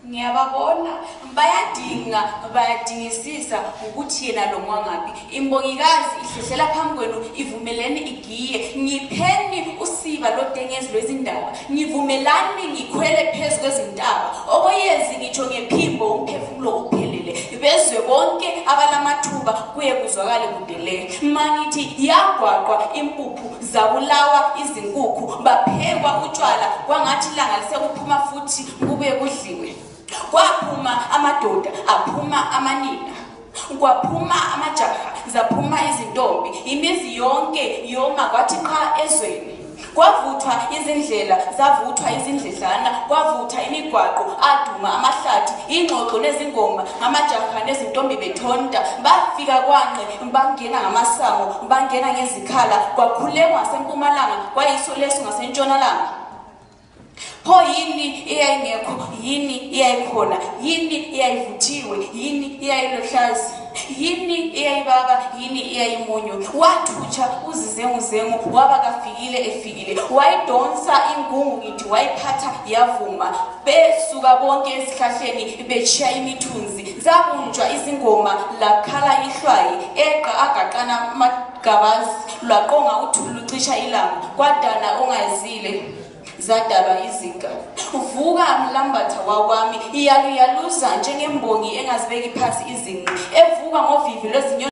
ngiyababona bayadingisisa ukuthi yena lo mwangapi. Imbongikazi ihlehlela phambi kwenu ivumelene igiye. Ngipheni usiba lodengezi lwezindaba. Ngivumelani ngikhwele phezulu kwezintaba. Okoyezi ngitsho ngephimbo umphefumulo uphelele. Bezwe bonke abalamathuba kuye kuzwakale kudele. Mangithi yagwaqwa impuphu zabulawa izinkukhu baphekwa utshwala kwangathi ilanga lisekuphuma futhi kube kudliwe. Kwaphuma amadoda aphuma amanina, kwaphuma amajaha zaphuma izintombi, imizi yonke yoma kwathi qha ezweni. Kwavuthwa izindlela zavuthwa izindledlana, kwavuthwa imigwaqo aduma amahlathi, ingxoxo nezingoma, amajaha nezintombi bethonta. Bafika kwanqe bangena ngamasango, bangena ngezikhala, kwakhulekwa ngasempumalanga, kwayiso leso ngasentshonalanga. Pho yini eyayingekho, yini iyayikhona, yini iyayivuthiwe, yini iyayilohlazi, yini iyayibaba, yini iyayimunyu. Wathutsha uzizenguzengu waba kafikile efikile, wayidonsa ingungu ngithi wayiphatha yavuma. Besuka bonke esihlahleni betshiya imithunzi, zabunjwa izingoma lakhala ihlwayi, eqa agaqana amagabazi, lwaqonga uthulu lucisha ilanga, kwadana ongazile zadalwa iziga. Uvuka mlambatha wakwami iyaluza njengembongi engazibeki phansi izinqe, evuka ngovivi lwezinyo